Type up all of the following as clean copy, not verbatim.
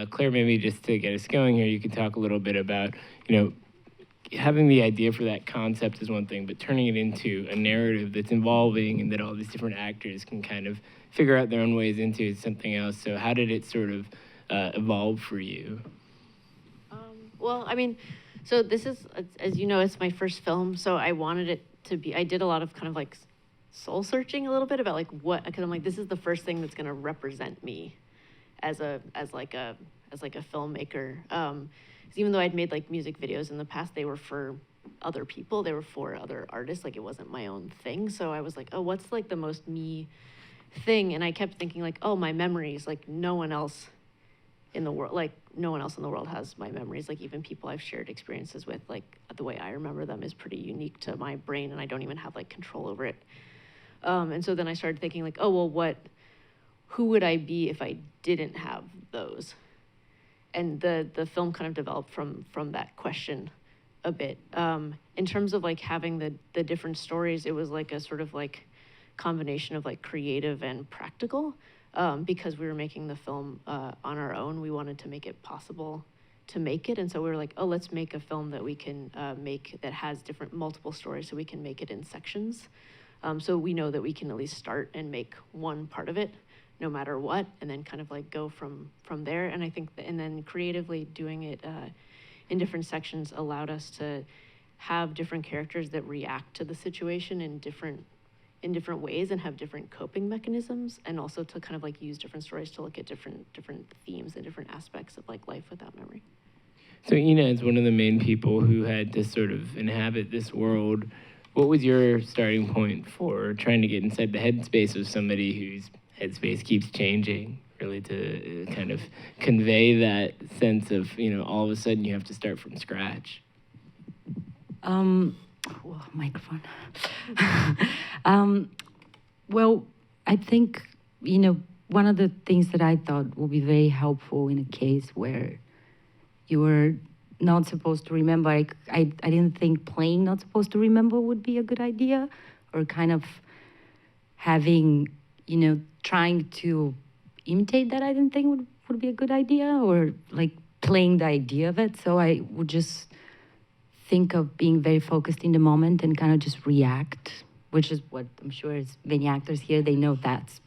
Claire, maybe just to get us going here, you could talk a little bit about, you know, having the idea for that concept is one thing, but turning it into a narrative that's evolving and that all these different actors can kind of figure out their own ways into is something else. So how did it sort of evolve for you? Well, I mean, so this is, as you know, it's my first film, so I wanted it to be, I did a lot of kind of like soul searching a little bit about like what, because I'm like, this is the first thing that's going to represent me as like a filmmaker. 'Cause even though I'd made like music videos in the past, they were for other people, they were for other artists, like it wasn't my own thing. So I was like, oh, what's like the most me thing? And I kept thinking like, oh, my memories, like no one else in the world, like no one else in the world has my memories. Like even people I've shared experiences with, like the way I remember them is pretty unique to my brain, and I don't even have like control over it. And so then I started thinking like, oh, well, who would I be if I didn't have those? And the film kind of developed from that question a bit. In terms of like having the different stories, it was like a sort of like combination of like creative and practical. Because we were making the film on our own, we wanted to make it possible to make it. And so we were like, oh, let's make a film that we can make that has multiple stories, so we can make it in sections. So we know that we can at least start and make one part of it, no matter what, and then kind of like go from there. And I think, and then creatively doing it in different sections allowed us to have different characters that react to the situation in different ways and have different coping mechanisms, and also to kind of like use different stories to look at different themes and different aspects of like life without memory. So Ina is one of the main people who had to sort of inhabit this world. What was your starting point for trying to get inside the headspace of somebody whose headspace keeps changing, really to kind of convey that sense of, you know, all of a sudden you have to start from scratch? Well, microphone. Well, I think, you know, one of the things that I thought would be very helpful in a case where you were not supposed to remember, I didn't think playing not supposed to remember would be a good idea, or kind of having, you know, trying to imitate that I didn't think would be a good idea, or like playing the idea of it. So I would just think of being very focused in the moment and kind of just react, which is what I'm sure is many actors here, they know that's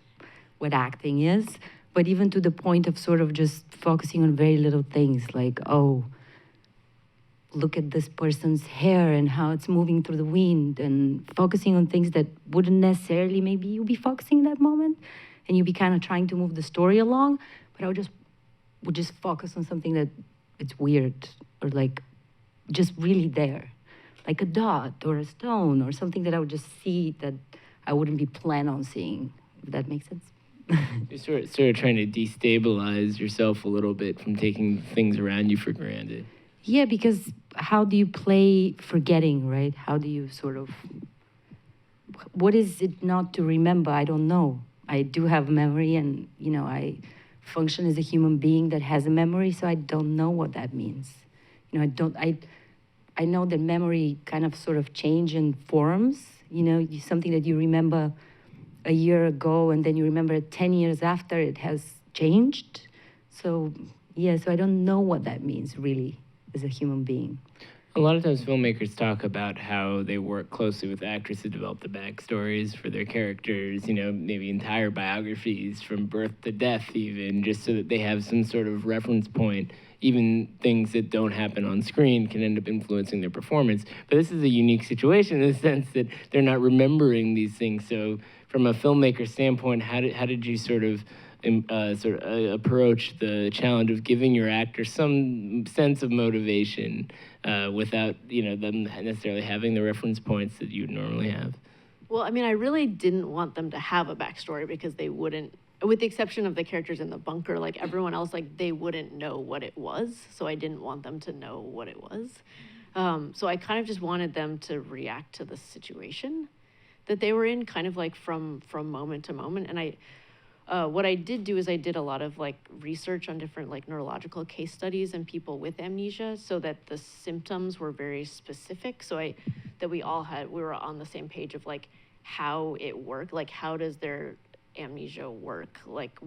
what acting is. But even to the point of sort of just focusing on very little things, like, oh, look at this person's hair and how it's moving through the wind, and focusing on things that wouldn't necessarily maybe you be focusing in that moment, and you'd be kind of trying to move the story along. But I would just focus on something that it's weird, or like just really there, like a dot or a stone or something that I would just see that I wouldn't be plan on seeing, if that makes sense. You're sort of trying to destabilize yourself a little bit from taking things around you for granted. Yeah, because how do you play forgetting, right? How do you sort of, what is it not to remember? I don't know. I do have memory, and, you know, I function as a human being that has a memory, so I don't know what that means. You know, I know that memory kind of sort of change in forms, you know, something that you remember a year ago and then you remember it 10 years after it has changed. So, yeah, so I don't know what that means really as a human being. A lot of times filmmakers talk about how they work closely with actors to develop the backstories for their characters, you know, maybe entire biographies from birth to death even, just so that they have some sort of reference point. Even things that don't happen on screen can end up influencing their performance. But this is a unique situation in the sense that they're not remembering these things. So from a filmmaker standpoint, how did you sort of approach the challenge of giving your actor some sense of motivation without, you know, them necessarily having the reference points that you'd normally have? Well, I mean, I really didn't want them to have a backstory because they wouldn't, with the exception of the characters in the bunker, like everyone else, like they wouldn't know what it was. So I didn't want them to know what it was. So I kind of just wanted them to react to the situation that they were in, kind of like from moment to moment. And what I did do is I did a lot of like research on different like neurological case studies and people with amnesia, so that the symptoms were very specific. So we were on the same page of like how it worked, like how does their amnesia work, like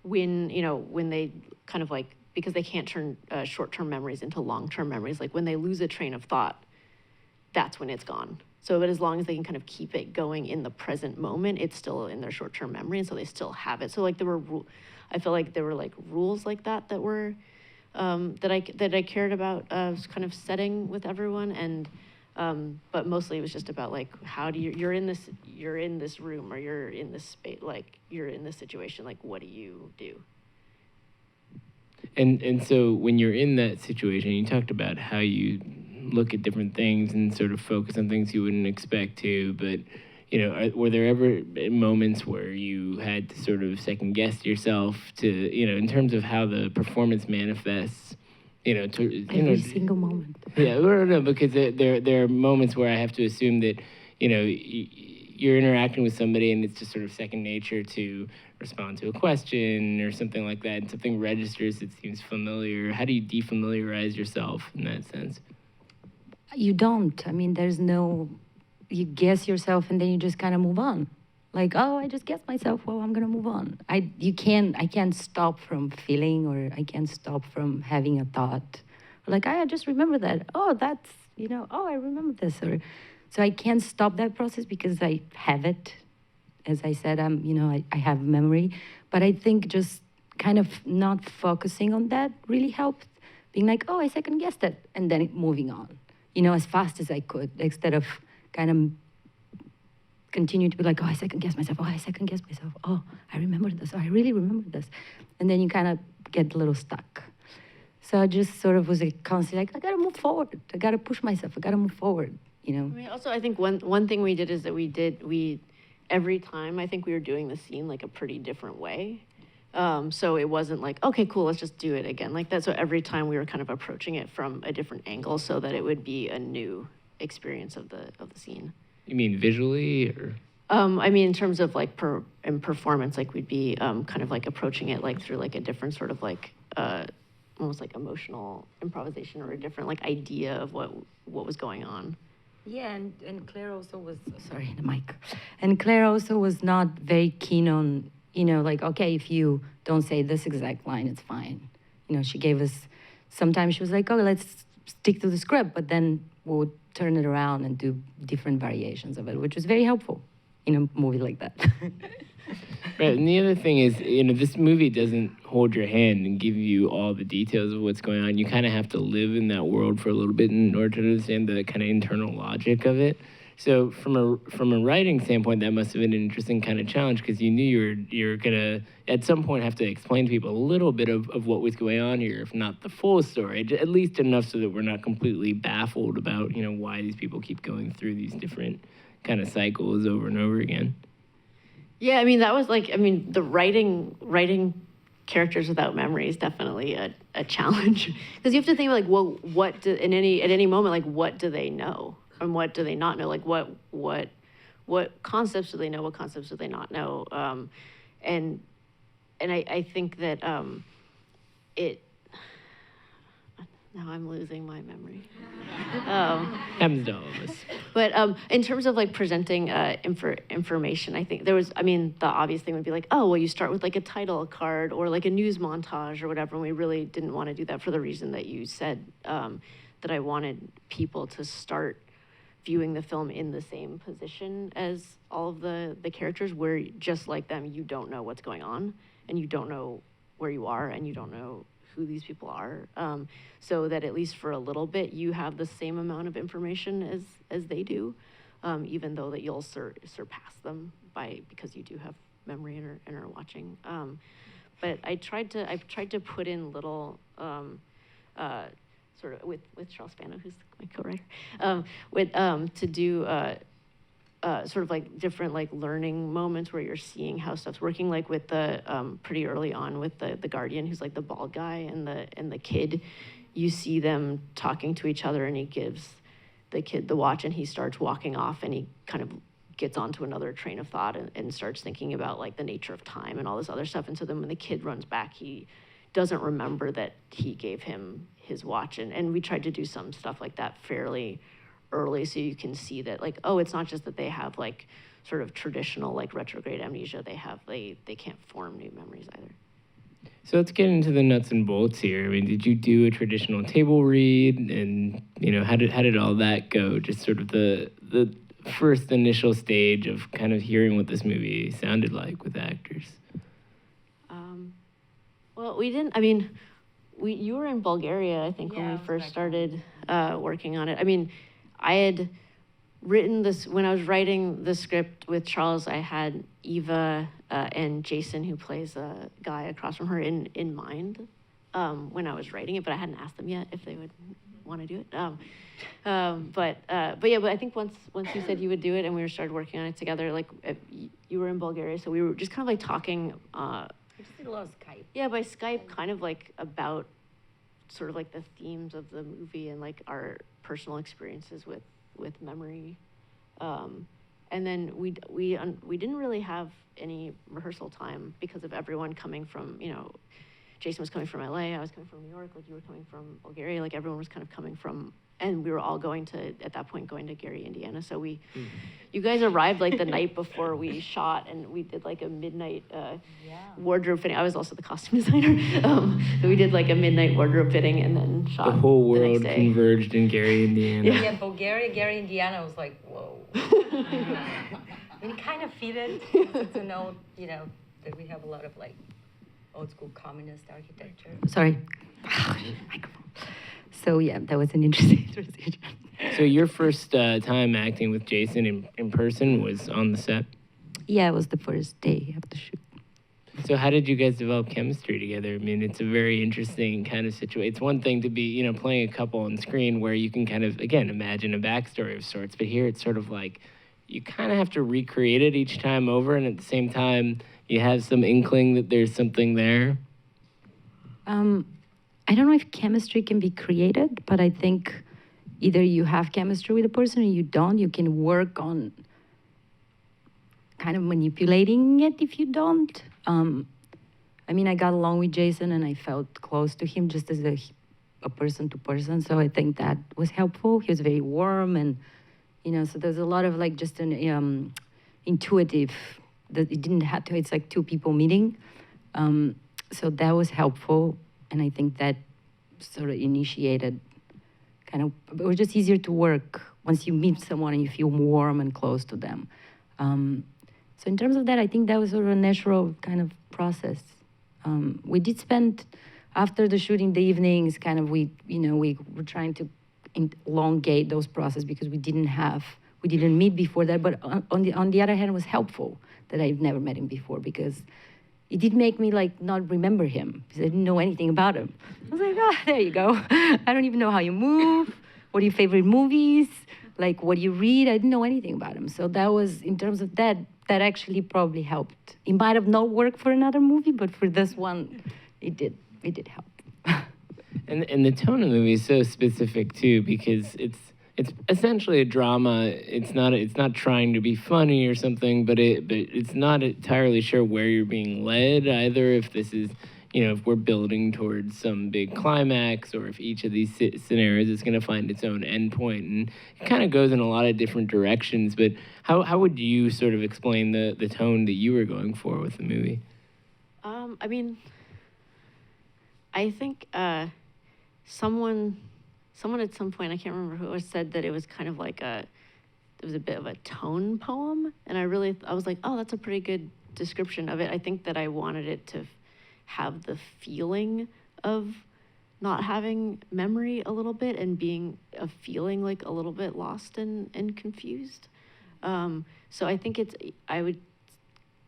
when, when they kind of like, because they can't turn short-term memories into long-term memories, like when they lose a train of thought, that's when it's gone. So, but as long as they can kind of keep it going in the present moment, it's still in their short-term memory, and so they still have it. So like I feel like there were like rules like that were, that I cared about kind of setting with everyone, and but mostly it was just about like, how do you're in this room, or you're in this space, like you're in this situation, like what do you do? And so when you're in that situation, you talked about how you look at different things and sort of focus on things you wouldn't expect to, but were there ever moments where you had to sort of second guess yourself to, in terms of how the performance manifests, Every single moment. Yeah, no, because there are moments where I have to assume that, you're interacting with somebody and it's just sort of second nature to respond to a question or something like that, and something registers that seems familiar. How do you defamiliarize yourself in that sense? You don't. I mean, you guess yourself and then you just kind of move on. Like, oh, I just guessed myself, well, I'm gonna move on. I can't stop from feeling, or I can't stop from having a thought. Like, I just remember that. Oh, that's, oh, I remember this. So I can't stop that process because I have it. As I said, I have memory. But I think just kind of not focusing on that really helped. Being like, oh, I second guessed it, and then moving on, as fast as I could, instead of kind of continue to be like, oh, I second guessed myself. Oh, I second guessed myself. Oh, I remember this. Oh, I really remember this. And then you kind of get a little stuck. So I just sort of was constantly like, I got to move forward. I got to push myself. I got to move forward, I mean, also, I think one thing we did is that we every time, I think we were doing the scene like a pretty different way. So it wasn't like, okay, cool, let's just do it again like that. So every time we were kind of approaching it from a different angle so that it would be a new experience of the scene. You mean visually, or? I mean, in terms of like in performance, like we'd be kind of like approaching it like through like a different sort of like almost like emotional improvisation, or a different like idea of what was going on. Yeah, and Claire also was, sorry, the mic. And Claire also was not very keen on, like, okay, if you don't say this exact line, it's fine. She gave us, sometimes she was like, oh, let's stick to the script, but then we'll turn it around and do different variations of it, which was very helpful in a movie like that. Right, and the other thing is, this movie doesn't hold your hand and give you all the details of what's going on. You kind of have to live in that world for a little bit in order to understand the kind of internal logic of it. So from a writing standpoint, that must have been an interesting kind of challenge, because you knew you're gonna at some point have to explain to people a little bit of what was going on here, if not the full story, at least enough so that we're not completely baffled about why these people keep going through these different kind of cycles over and over again. Yeah, I mean, that was like, the writing characters without memory is definitely a challenge, because you have to think like, well, at any moment, like, what do they know and what do they not know? Like, what concepts do they know? What concepts do they not know? And I think that now I'm losing my memory. Happens to all of us. But in terms of like presenting information, I think there was, the obvious thing would be like, oh, well, you start with like a title card or like a news montage or whatever. And we really didn't want to do that for the reason that you said, that I wanted people to start viewing the film in the same position as all of the characters, where just like them, you don't know what's going on, and you don't know where you are, and you don't know who these people are, so that at least for a little bit you have the same amount of information as they do, even though that you'll surpass them because you do have memory and are watching. But I've tried to put in little sort of with Charles Spano, who's my co-writer, to do sort of like different like learning moments where you're seeing how stuff's working, like with the pretty early on with the guardian, who's like the bald guy, and the kid. You see them talking to each other, and he gives the kid the watch, and he starts walking off, and he kind of gets onto another train of thought and starts thinking about like the nature of time and all this other stuff. And so then when the kid runs back, he doesn't remember that he gave him his watch. And we tried to do some stuff like that fairly early, so you can see that like, oh, it's not just that they have like sort of traditional like retrograde amnesia, they can't form new memories either. So let's get into the nuts and bolts here. I mean, did you do a traditional table read, and how did all that go? Just sort of the first initial stage of kind of hearing what this movie sounded like with actors. Well, we didn't. I mean, you were in Bulgaria, I think, when we first started working on it. I mean, I had written this when I was writing the script with Charles. I had Eva and Jason, who plays a guy across from her, in mind when I was writing it, but I hadn't asked them yet if they would want to do it. But I think once you said you would do it and we started working on it together, like you were in Bulgaria, so we were just kind of like talking. We just did a lot of Skype. Yeah, by Skype, kind of like about sort of like the themes of the movie and like our personal experiences with memory. And then we didn't really have any rehearsal time because of everyone coming from, Jason was coming from LA, I was coming from New York, like you were coming from Bulgaria, like everyone was kind of coming from, and we were all going to Gary, Indiana. So you guys arrived like the night before we shot, and we did like a midnight wardrobe fitting. I was also the costume designer. So we did like a midnight wardrobe fitting and then shot the whole the world next day. converged in Gary, Indiana. Yeah, Bulgaria, Gary, Indiana was like, whoa. We kind of feel it to know, that we have a lot of like old school communist architecture. Sorry. Microphone. So yeah, that was an interesting transition. So your first time acting with Jason in person was on the set? Yeah, it was the first day of the shoot. So how did you guys develop chemistry together? I mean, it's a very interesting kind of situation. It's one thing to be, playing a couple on screen where you can kind of, again, imagine a backstory of sorts, but here it's sort of like you kind of have to recreate it each time over, and at the same time, you have some inkling that there's something there. I don't know if chemistry can be created, but I think either you have chemistry with a person or you don't. You can work on kind of manipulating it if you don't. I mean, I got along with Jason and I felt close to him just as a person to person. So I think that was helpful. He was very warm and, so there's a lot of like just an intuitive, that it didn't have to, it's like two people meeting. So that was helpful. And I think that sort of initiated it was just easier to work once you meet someone and you feel warm and close to them. So in terms of that, I think that was sort of a natural kind of process. We did spend, after the shooting, the evenings, we were trying to elongate those processes because we didn't meet before that. But on the other hand, it was helpful that I've never met him before because it did make me not remember him because I didn't know anything about him. I was like, there you go. I don't even know how you move. What are your favorite movies? What do you read? I didn't know anything about him. So that was, in terms of that actually probably helped. It might have not worked for another movie, but for this one, it did help. And the tone of the movie is so specific too, because it's essentially a drama. It's not trying to be funny or something, but it's not entirely sure where you're being led either. If this is, if we're building towards some big climax, or if each of these scenarios is going to find its own endpoint, and it kind of goes in a lot of different directions. But how would you sort of explain the tone that you were going for with the movie? I mean, I think someone at some point, I can't remember who it was, said that it was kind of like it was a bit of a tone poem, and I was like, oh, that's a pretty good description of it. I think that I wanted it to have the feeling of not having memory a little bit and feeling like a little bit lost and confused. So I think I would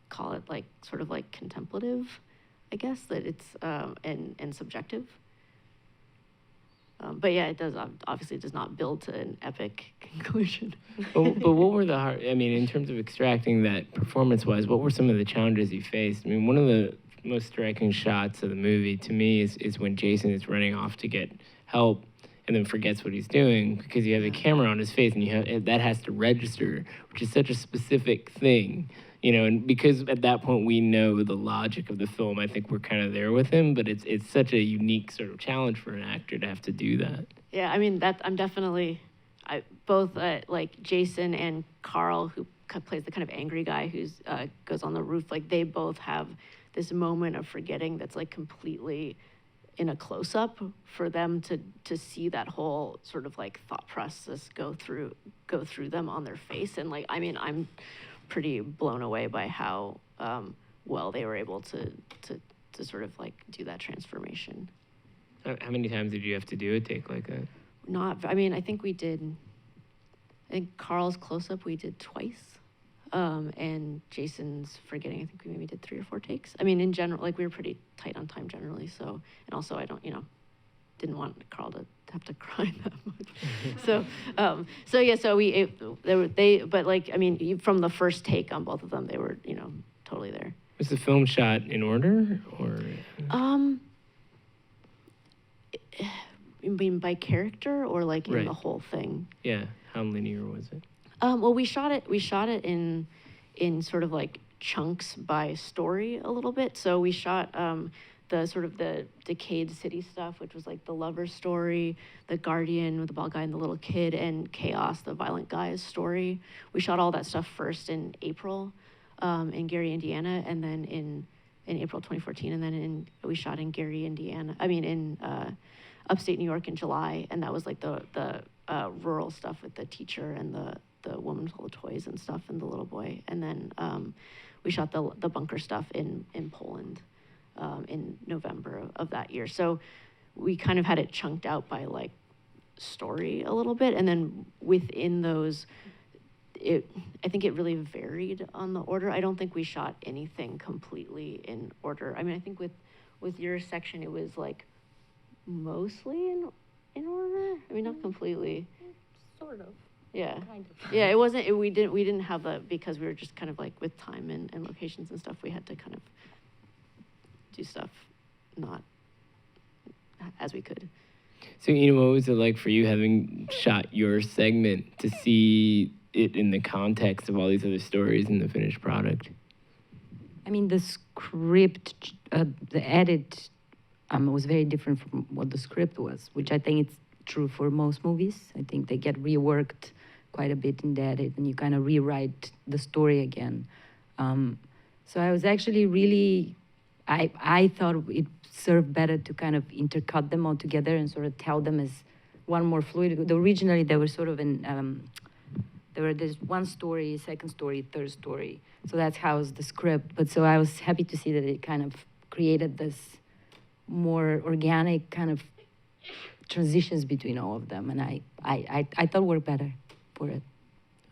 call it sort of contemplative, I guess, that it's and subjective. But yeah, it obviously does not build to an epic conclusion. But what were in terms of extracting that performance-wise, what were some of the challenges you faced? I mean, one of the most striking shots of the movie to me is when Jason is running off to get help and then forgets what he's doing because you have a camera on his face and that has to register, which is such a specific thing. And because at that point we know the logic of the film, I think we're kind of there with him, but it's such a unique sort of challenge for an actor to have to do that. Yeah, I mean, I'm definitely, both Jason and Carl, who plays the kind of angry guy who goes on the roof, they both have this moment of forgetting that's like completely in a close-up, for them to see that whole sort of like thought process go through them on their face. And like, I mean, I'm pretty blown away by how well they were able to sort of like do that transformation. How many times did you have to do a take like that? I mean, I think Carl's close-up we did twice. And Jason's forgetting, I think we maybe did 3 or 4 takes. I mean, in general, like we were pretty tight on time generally. So, and also I didn't want Carl to have to cry that much. But like, I mean, from the first take on both of them, they were, totally there. Was the film shot in order, or? You mean by character or like in Right. the whole thing? Yeah, how linear was it? Well, we shot it in sort of like chunks by story a little bit. So we shot the sort of the decayed city stuff, which was like the lover story, the guardian with the bald guy and the little kid, and chaos, the violent guy's story. We shot all that stuff first in April in Gary, Indiana, and then in April 2014, and then we shot in Gary, Indiana. I mean in upstate New York in July, and that was like the rural stuff with the teacher and the woman with all the toys and stuff and the little boy. And then we shot the bunker stuff in Poland in November of that year. So we kind of had it chunked out by like story a little bit. And then within those, I think it really varied on the order. I don't think we shot anything completely in order. I mean, I think with your section, it was like mostly in order. I mean, not completely. Sort of. Yeah. Kind of. Yeah, it wasn't, we didn't have because we were just kind of like with time and locations and stuff, we had to kind of do stuff not as we could. So, what was it like for you, having shot your segment, to see it in the context of all these other stories in the finished product? I mean, the script, the edit was very different from what the script was, which I think it's true for most movies. I think they get reworked quite a bit in the edit, and you kind of rewrite the story again. So I was actually really, I thought it served better to kind of intercut them all together and sort of tell them as one more fluid. Originally, they were sort of there's one story, second story, third story. So that's how was the script. But so I was happy to see that it kind of created this more organic kind of transitions between all of them, and I thought worked better for it.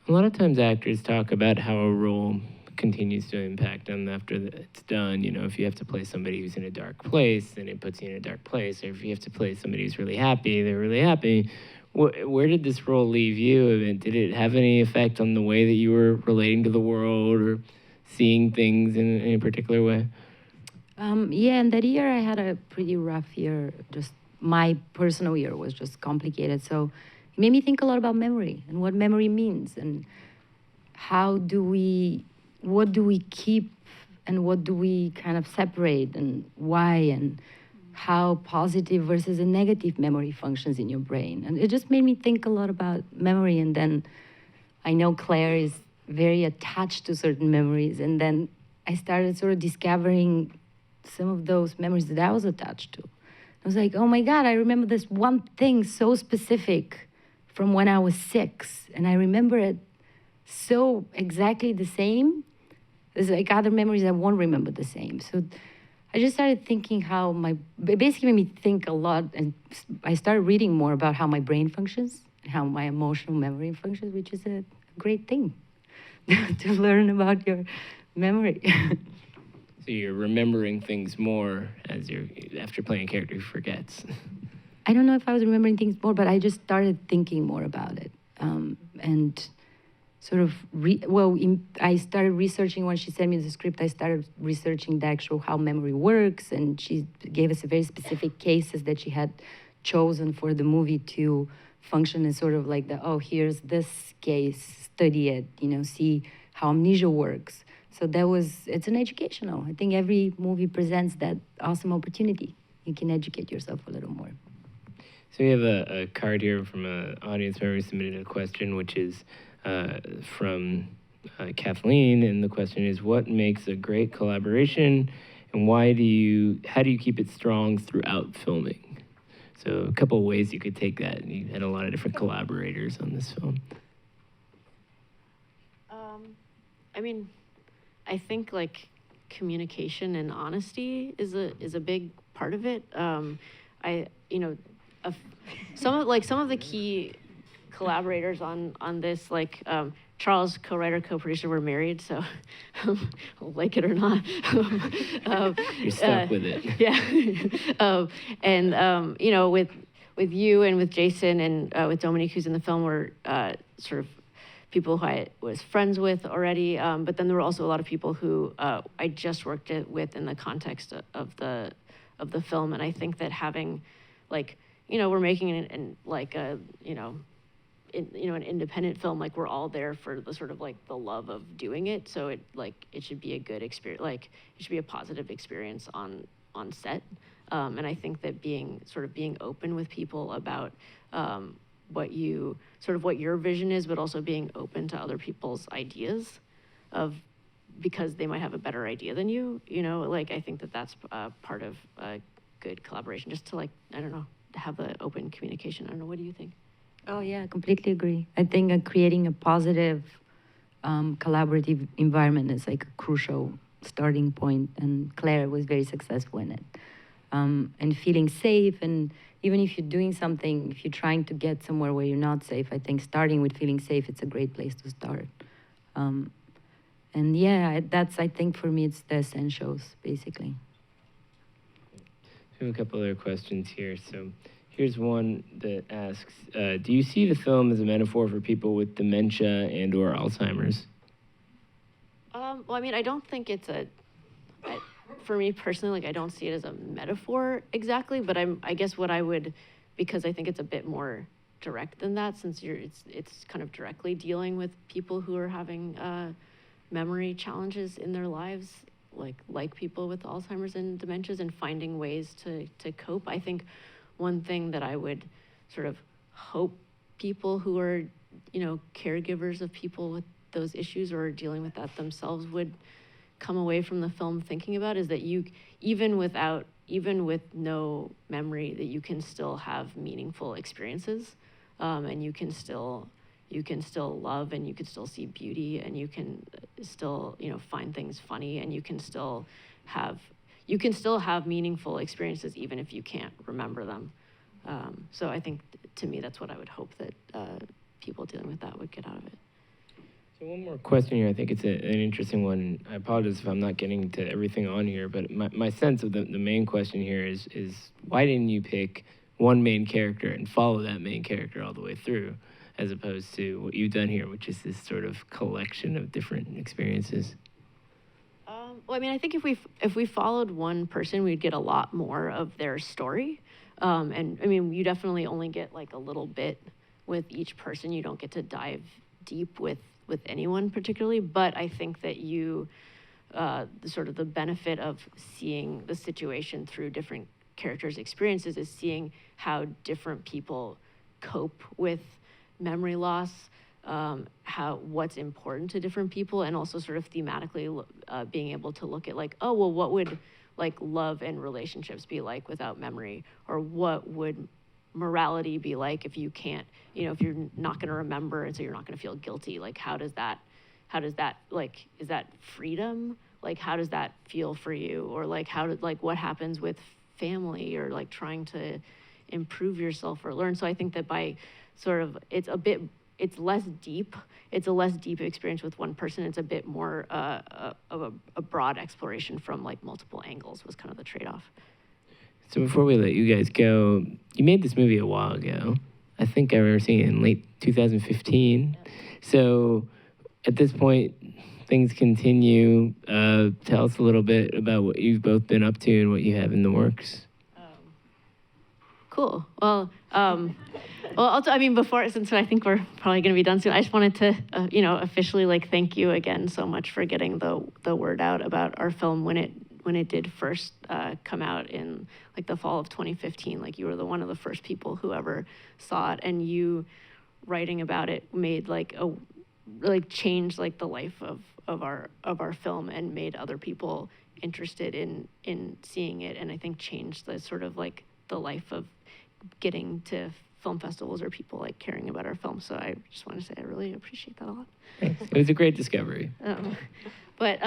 A lot of times actors talk about how a role continues to impact them after it's done. If you have to play somebody who's in a dark place, then it puts you in a dark place. Or if you have to play somebody who's really happy, they're really happy. Where did this role leave you? Did it have any effect on the way that you were relating to the world or seeing things in a particular way? Yeah, and that year I had a pretty rough year. Just my personal year was just complicated. So it made me think a lot about memory and what memory means, and what do we keep and what do we kind of separate, and why, and how positive versus a negative memory functions in your brain. And it just made me think a lot about memory. And then I know Claire is very attached to certain memories, and then I started sort of discovering some of those memories that I was attached to. I was like, oh my God, I remember this one thing so specific from when I was 6, and I remember it so exactly the same. There's like other memories I won't remember the same. So I just started thinking it basically made me think a lot, and I started reading more about how my brain functions, and how my emotional memory functions, which is a great thing to learn about your memory. So you're remembering things more after playing a character who forgets. I don't know if I was remembering things more, but I just started thinking more about it. And sort of, I started researching when she sent me the script. I started researching the actual how memory works, and she gave us a very specific cases that she had chosen for the movie to function as sort of like here's this case, study it, see how amnesia works. So it's an educational. I think every movie presents that awesome opportunity. You can educate yourself a little more. So we have a card here from an audience member who submitted a question, which is from Kathleen, and the question is, what makes a great collaboration, and how do you keep it strong throughout filming? So a couple of ways you could take that. You had a lot of different collaborators on this film. I mean, I think like communication and honesty is a big part of it. Some of the key collaborators on this, like Charles, co-writer, co-producer, were married, so like it or not, You're stuck with it. Yeah, with you and with Jason and with Dominique, who's in the film, were sort of people who I was friends with already, but then there were also a lot of people who I just worked with in the context of the film, and I think that having, like, we're making an independent film, like we're all there for the sort of like the love of doing it, so it should be a good experience, like it should be a positive experience on set, and I think that being open with people about what your vision is, but also being open to other people's ideas because they might have a better idea than you, like I think that that's part of a good collaboration, just to have the open communication. I don't know, what do you think? Oh yeah, I completely agree. I think creating a positive collaborative environment is like a crucial starting point, and Claire was very successful in it. And feeling safe, and even if you're doing something, if you're trying to get somewhere where you're not safe, I think starting with feeling safe, it's a great place to start. And yeah, I think for me, it's the essentials, basically. I have a couple other questions here. So here's one that asks, do you see the film as a metaphor for people with dementia and or Alzheimer's? Well, I mean, I don't think it's for me personally, like I don't see it as a metaphor exactly, but I guess what I would, because I think it's a bit more direct than that, since it's kind of directly dealing with people who are having memory challenges in their lives, like people with Alzheimer's and dementias, and finding ways to cope. I think one thing that I would sort of hope people who are, caregivers of people with those issues or are dealing with that themselves would come away from the film thinking about is that you, even with no memory, that you can still have meaningful experiences, and you can still love, and you can still see beauty, and you can still find things funny, and you can still have meaningful experiences even if you can't remember them. So I think to me that's what I would hope that people dealing with that would get out of it. So one more question here. I think it's an interesting one. I apologize if I'm not getting to everything on here, but my sense of the main question here is why didn't you pick one main character and follow that main character all the way through, as opposed to what you've done here, which is this sort of collection of different experiences? Well, I mean, I think if we followed one person, we'd get a lot more of their story. And I mean, you definitely only get like a little bit with each person. You don't get to dive deep with anyone particularly, but I think that the benefit of seeing the situation through different characters' experiences is seeing how different people cope with memory loss, what's important to different people, and also sort of thematically being able to look at like, oh, well, what would like love and relationships be like without memory, or what would morality be like if you can't, if you're not going to remember, and so you're not going to feel guilty, like how does that like, is that freedom, like how does that feel for you, or like what happens with family, or like trying to improve yourself or learn. So I think that by sort of it's a less deep experience with one person. It's a bit more of a broad exploration from like multiple angles was kind of the trade-off. So before we let you guys go, you made this movie a while ago. I think I remember seeing it in late 2015. Yep. So at this point, things continue. Tell us a little bit about what you've both been up to and what you have in the works. Cool. Well, also, I mean, since I think we're probably going to be done soon, I just wanted to, officially like thank you again so much for getting the word out about our film when it did first come out in like the fall of 2015. Like you were one of the first people who ever saw it, and you writing about it made changed like the life of our film, and made other people interested in seeing it, and I think changed the sort of like the life of getting to film festivals or people like caring about our film. So I just want to say I really appreciate that a lot. Thanks. It was a great discovery. But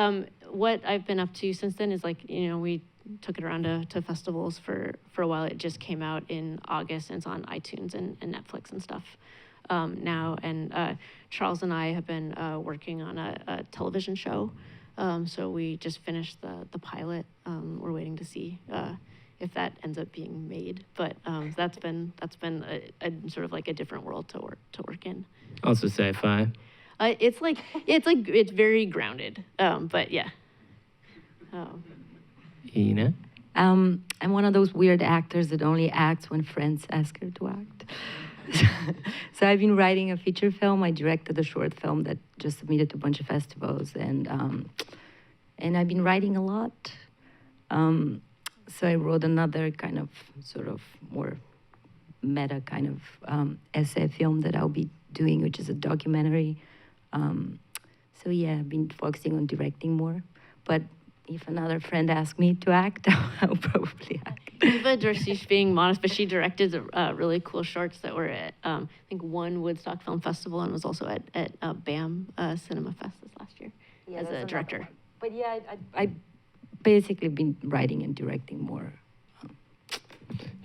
what I've been up to since then is like, you know, we took it around to festivals for a while. It just came out in August and it's on iTunes and Netflix and stuff now. And Charles and I have been working on a television show. So we just finished the pilot. We're waiting to see if that ends up being made. But that's been a sort of like a different world to work in. Also sci-fi. It's very grounded. But yeah. Ina? I'm one of those weird actors that only acts when friends ask her to act. So I've been writing a feature film. I directed a short film that just submitted to a bunch of festivals, and I've been writing a lot. So I wrote another kind of sort of more meta kind of essay film that I'll be doing, which is a documentary. So yeah, I've been focusing on directing more. But if another friend asks me to act, I'll probably act. Eva, she's being modest, but she directed really cool shorts that were at, I think, one Woodstock Film Festival and was also at BAM Cinema Fest this last year as a director. But yeah, I basically been writing and directing more.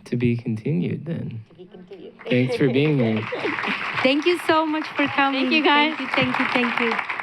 To be continued, then. To be continued. Thanks for being here. Thank you so much for coming. Thank you, guys. Thank you.